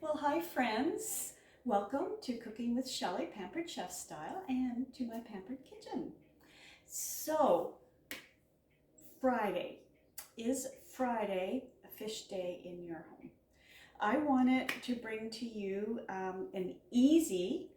Well, hi friends. Welcome to Cooking with Shelley, Pampered Chef Style, and to my Pampered Kitchen. So, Friday. Is Friday a fish day in your home? I wanted to bring to you an easy,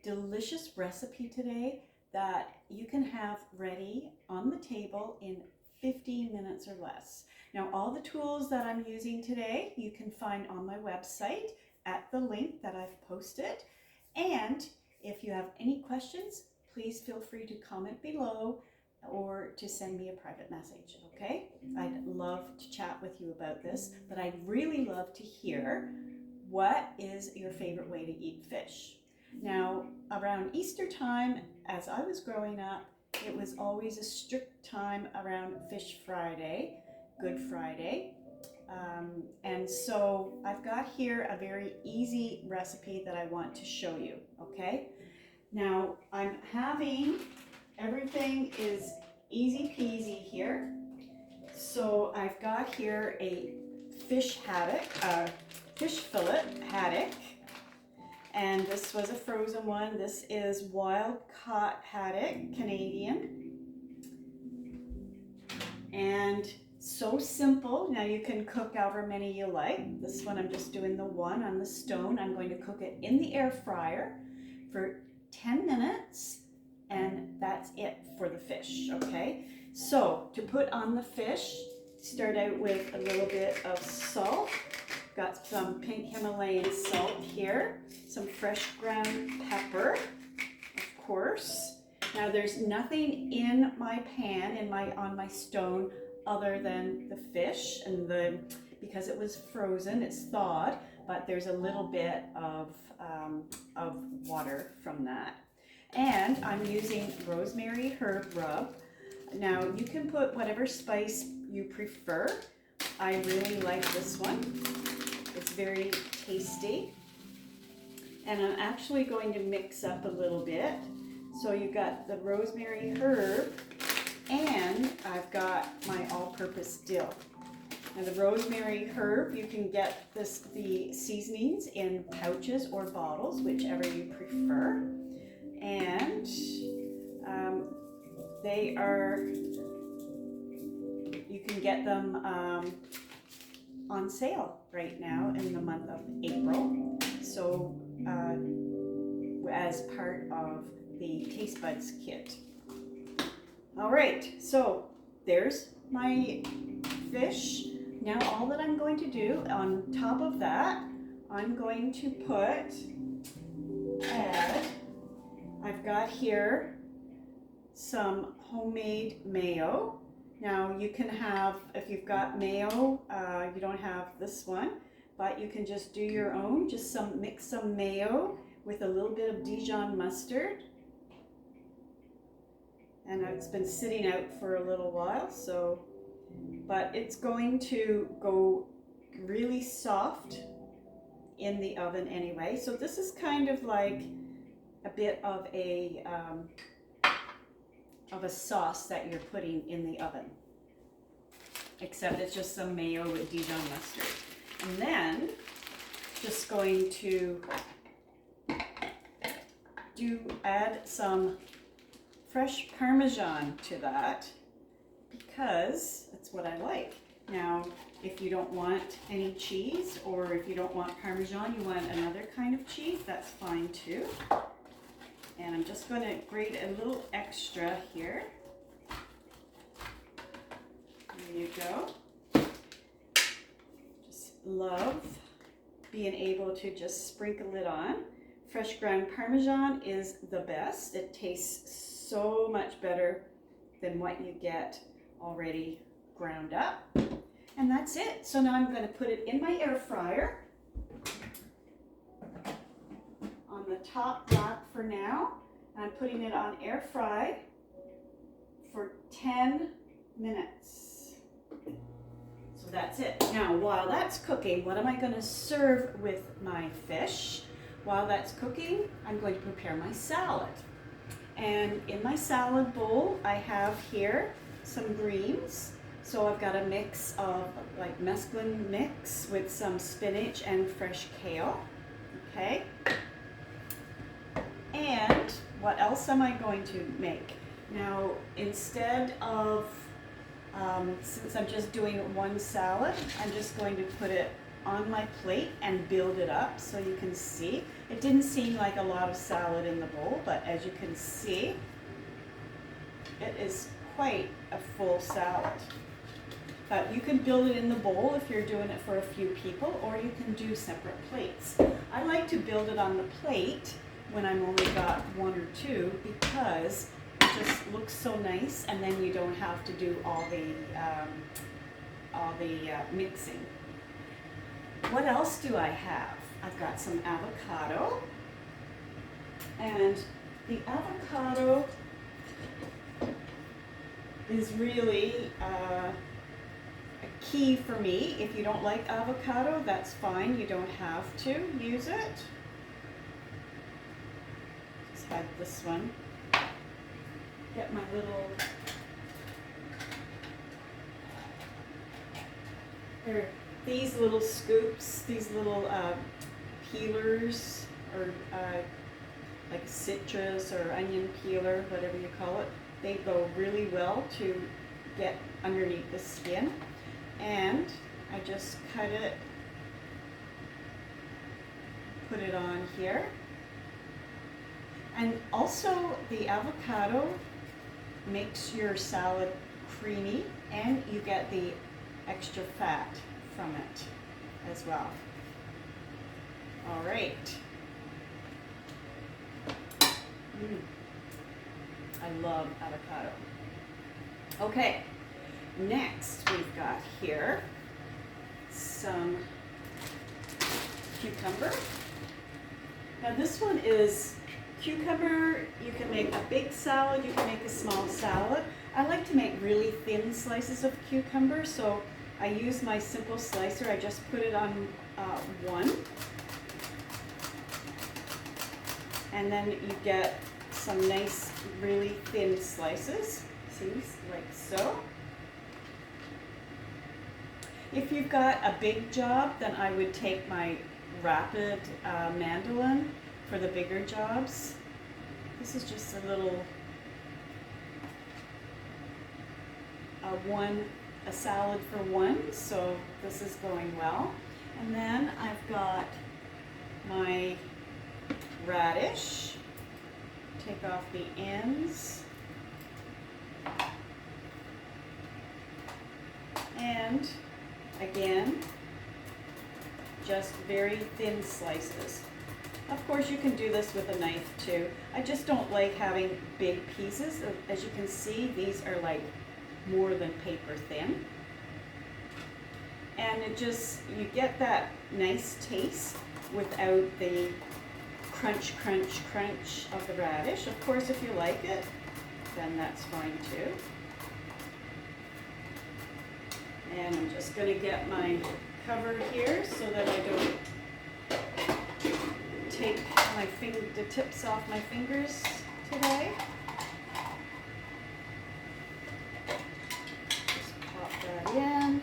delicious recipe today that you can have ready on the table in 15 minutes or less. Now, all the tools that I'm using today you can find on my website at the link that I've posted. And if you have any questions, please feel free to comment below or to send me a private message, okay? I'd love to chat with you about this, but I'd really love to hear what is your favorite way to eat fish. Now, around Easter time, as I was growing up, it was always a strict time around Fish Friday, Good Friday. And so I've got here a very easy recipe that I want to show you, okay? Now, I'm having, everything is easy peasy here. So I've got here a fish fillet haddock. And this was a frozen one. This is wild caught haddock, Canadian. And so simple. Now you can cook however many you like. This one I'm just doing the one on the stone. I'm going to cook it in the air fryer for 10 minutes and that's it for the fish, okay? So to put on the fish, start out with a little bit of salt. Got some pink Himalayan salt here, some fresh ground pepper, of course. Now there's nothing in my pan, on my stone, other than the fish, and because it was frozen, it's thawed, but there's a little bit of water from that. And I'm using rosemary herb rub. Now you can put whatever spice you prefer. I really like this one. It's very tasty. And I'm actually going to mix up a little bit. So you've got the rosemary herb and I've got my all-purpose dill. Now the rosemary herb, you can get the seasonings in pouches or bottles, whichever you prefer. And you can get them on sale right now in the month of April. So as part of the Taste Buds kit. All right, so there's my fish. Now all that I'm going to do on top of that, I'm going to I've got here some homemade mayo. Now you can have, if you've got mayo, you don't have this one, but you can just do your own. Just mix some mayo with a little bit of Dijon mustard. And it's been sitting out for a little while, but it's going to go really soft in the oven anyway. So this is kind of like a bit of a sauce that you're putting in the oven, except it's just some mayo with Dijon mustard. And then just going to add some fresh Parmesan to that because that's what I like. Now, if you don't want any cheese, or if you don't want Parmesan, you want another kind of cheese, that's fine too. And I'm just going to grate a little extra here. There you go. Just love being able to just sprinkle it on. Fresh ground Parmesan is the best. It tastes so much better than what you get already ground up. And that's it. So now I'm going to put it in my air fryer on the top rack for now. I'm putting it on air fry for 10 minutes. So that's it. Now while that's cooking, what am I going to serve with my fish? While that's cooking, I'm going to prepare my salad. And in my salad bowl, I have here some greens. So I've got a mix of like mesclun mix with some spinach and fresh kale. okay? And what else am I going to make? Now, instead of, since I'm just doing one salad, I'm just going to put it on my plate and build it up so you can see. It didn't seem like a lot of salad in the bowl, but as you can see, it is quite a full salad. But you can build it in the bowl if you're doing it for a few people, or you can do separate plates. I like to build it on the plate when I'm only got one or two because it just looks so nice, and then you don't have to do all the mixing. What else do I have? I've got some avocado, and the avocado is really a key for me. If you don't like avocado, that's fine. You don't have to use it. Just have this one. Get my little, these little scoops, these little peelers, or like citrus or onion peeler, whatever you call it. They go really well to get underneath the skin. And I just cut it, put it on here. And also the avocado makes your salad creamy, and you get the extra fat from it as well. All right. I love avocado. Okay, next we've got here some cucumber. Now this one is cucumber. You can make a big salad, you can make a small salad. I like to make really thin slices of cucumber, so I use my simple slicer. I just put it on one, and then you get some nice, really thin slices. See, like so. If you've got a big job, then I would take my rapid mandolin for the bigger jobs. This is just a little, a salad for one, so this is going well. And then I've got my radish. Take off the ends. And again, just very thin slices. Of course, you can do this with a knife too. I just don't like having big pieces. As you can see, these are like more than paper thin. And it just, you get that nice taste without the crunch, crunch, crunch of the radish. Of course, if you like it, then that's fine too. And I'm just going to get my cover here so that I don't take the tips off my fingers today. Just pop that in.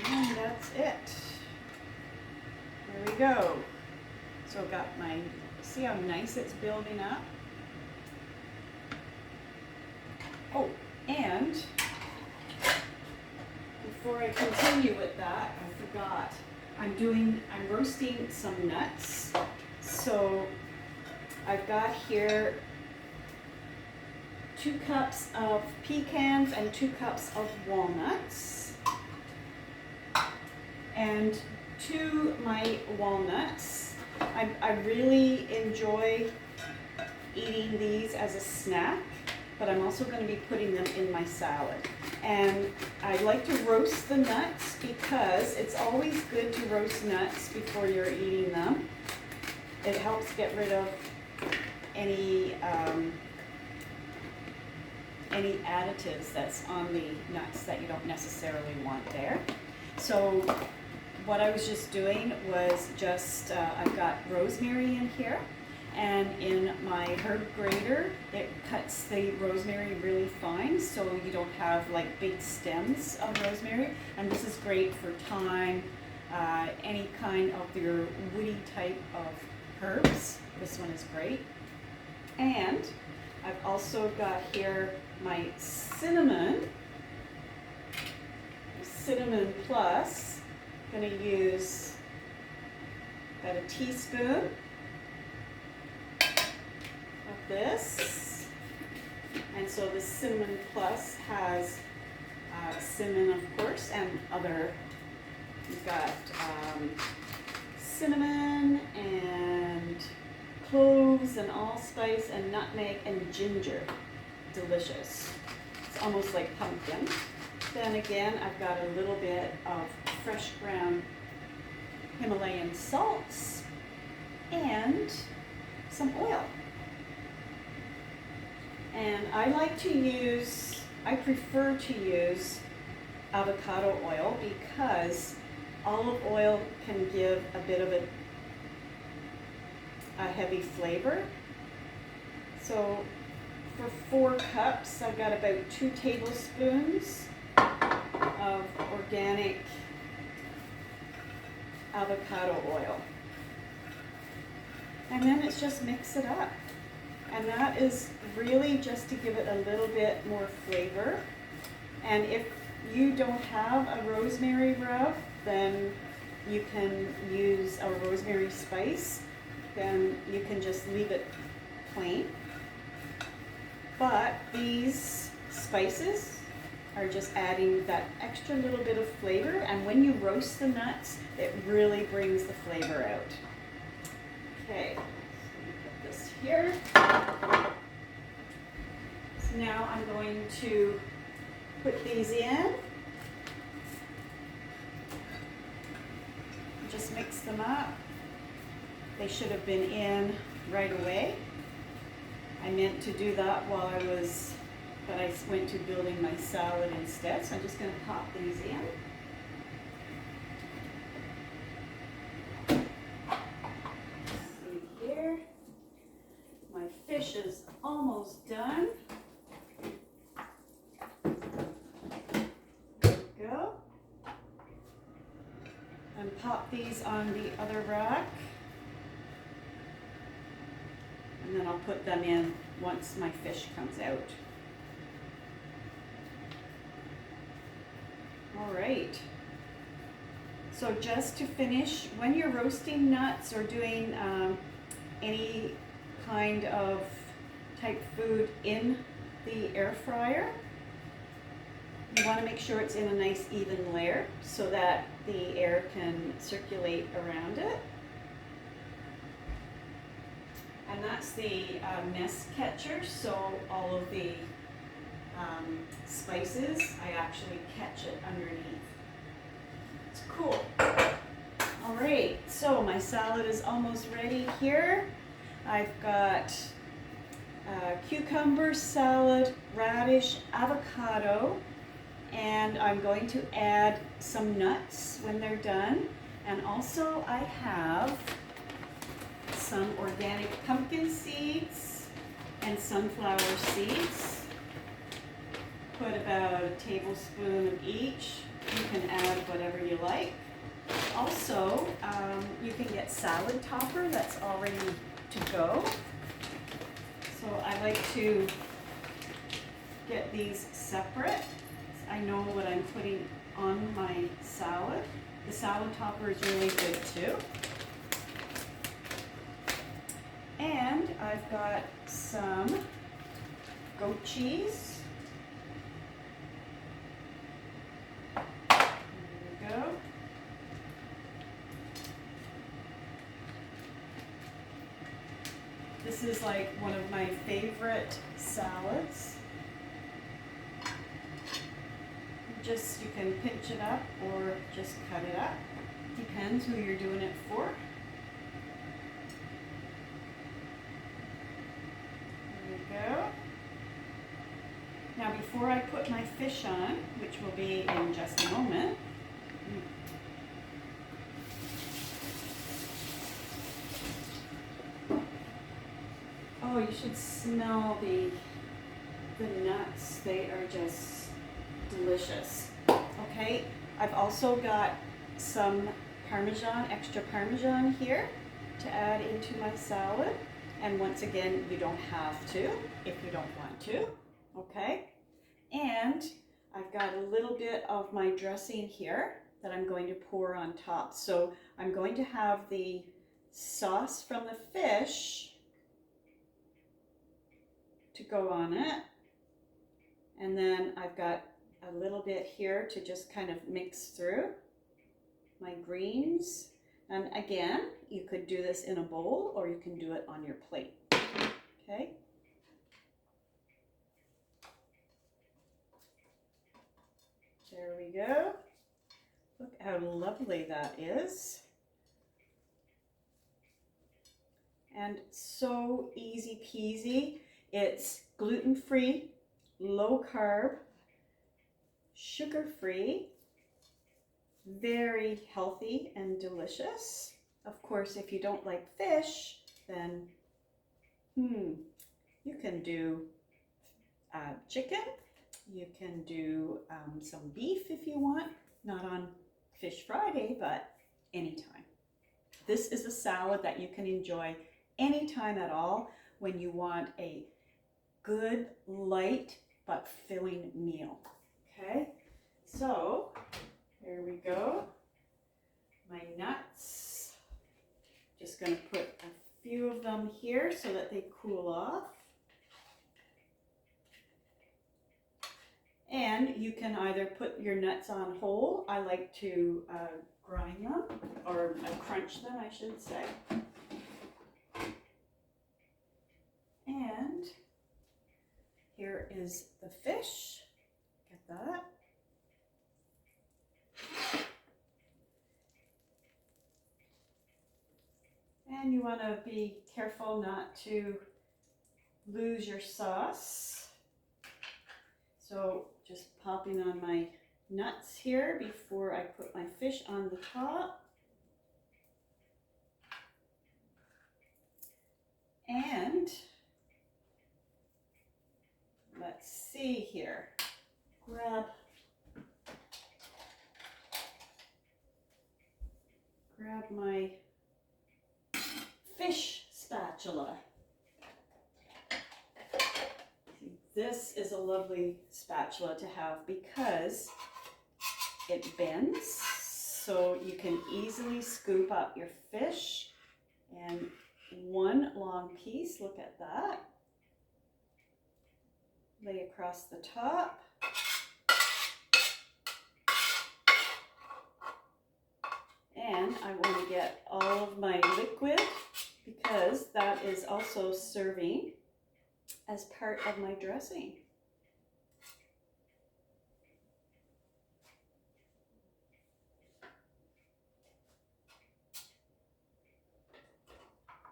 And that's it. There we go. So I've got my, see how nice it's building up? Oh, and before I continue with that, I forgot. I'm roasting some nuts. So I've got here 2 cups of pecans and 2 cups of walnuts. And to my walnuts, I really enjoy eating these as a snack, but I'm also going to be putting them in my salad. And I like to roast the nuts because it's always good to roast nuts before you're eating them. It helps get rid of any additives that's on the nuts that you don't necessarily want there. So what I was just doing was just, I've got rosemary in here, And in my herb grater, it cuts the rosemary really fine, so you don't have like big stems of rosemary. And this is great for thyme, any kind of your woody type of herbs. This one is great. And I've also got here my cinnamon plus. I'm going to use about a teaspoon of this. And so the cinnamon plus has cinnamon, of course, and other. You've got cinnamon and cloves and allspice and nutmeg and ginger. Delicious. It's almost like pumpkin. Then again, I've got a little bit of fresh ground Himalayan salts and some oil. And I prefer to use avocado oil because olive oil can give a bit of a heavy flavor. So for 4 cups, I've got about 2 tablespoons of organic avocado oil. And then it's just mix it up. And that is really just to give it a little bit more flavor. And if you don't have a rosemary rub, then you can use a rosemary spice. Then you can just leave it plain. But these spices are just adding that extra little bit of flavor, and when you roast the nuts, it really brings the flavor out. Okay, so let me put this here. So now I'm going to put these in. Just mix them up. They should have been in right away. I meant to do that but I went to building my salad instead, so I'm just going to pop these in. See here, my fish is almost done. There we go. And pop these on the other rack. And then I'll put them in once my fish comes out. All right. So just to finish, when you're roasting nuts or doing any kind of type food in the air fryer, you want to make sure it's in a nice even layer so that the air can circulate around it. And that's the mess catcher, so all of the spices, I actually catch it underneath. It's cool. All right, so my salad is almost ready here. I've got cucumber salad, radish, avocado, and I'm going to add some nuts when they're done. And also I have some organic pumpkin seeds and sunflower seeds. Put about a tablespoon of each. You can add whatever you like. Also, you can get salad topper that's already to go. So I like to get these separate. I know what I'm putting on my salad. The salad topper is really good too. And I've got some goat cheese. There we go. This is like one of my favorite salads. You can pinch it up or just cut it up. Depends who you're doing it for. Now before I put my fish on, which will be in just a moment, you should smell the nuts. They are just delicious. Okay, I've also got some Parmesan, extra Parmesan here to add into my salad. And once again, you don't have to if you don't want to, okay? And I've got a little bit of my dressing here that I'm going to pour on top. So I'm going to have the sauce from the fish to go on it. And then I've got a little bit here to just kind of mix through my greens. And again, you could do this in a bowl or you can do it on your plate, okay? There we go. Look how lovely that is. And so easy peasy. It's gluten-free, low carb, sugar-free, very healthy and delicious. Of course, if you don't like fish, then you can do chicken. You can do some beef if you want, not on Fish Friday, but anytime. This is a salad that you can enjoy anytime at all when you want a good, light, but filling meal, okay? So, here we go. My nuts. Just gonna put a few of them here so that they cool off. And you can either put your nuts on whole. I like to grind them, or crunch them, I should say. And here is the fish. Get that. And you want to be careful not to lose your sauce. So just popping on my nuts here before I put my fish on the top. And let's see here. Grab my fish spatula. This is a lovely spatula to have because it bends, so you can easily scoop up your fish in one long piece. Look at that. Lay across the top. And I want to get all of my liquid because that is also serving as part of my dressing.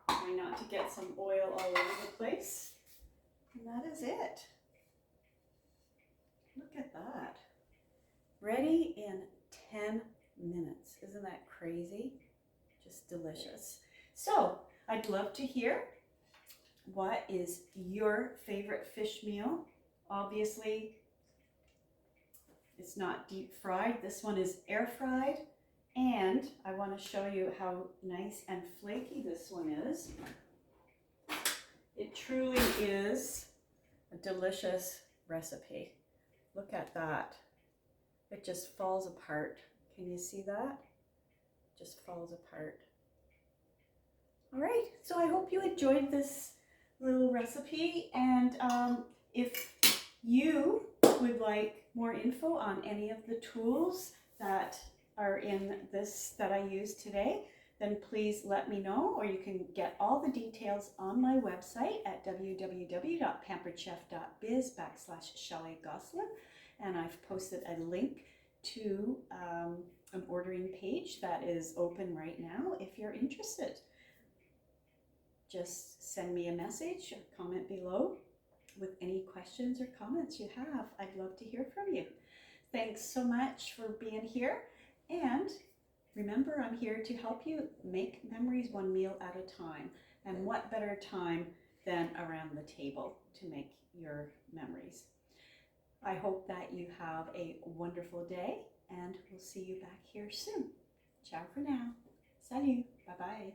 Try not to get some oil all over the place. And that is it. Look at that. Ready in 10 minutes. Isn't that crazy? Just delicious. So I'd love to hear, what is your favorite fish meal? Obviously, it's not deep fried. This one is air fried. And I want to show you how nice and flaky this one is. It truly is a delicious recipe. Look at that. It just falls apart. Can you see that? It just falls apart. All right, so I hope you enjoyed this little recipe, and if you would like more info on any of the tools that are in this that I used today, then please let me know, or you can get all the details on my website at www.pamperedchef.biz/Shelley Gosselin, and I've posted a link to an ordering page that is open right now if you're interested. Just send me a message or comment below with any questions or comments you have. I'd love to hear from you. Thanks so much for being here. And remember, I'm here to help you make memories one meal at a time. And what better time than around the table to make your memories. I hope that you have a wonderful day, and we'll see you back here soon. Ciao for now. Salut. Bye-bye.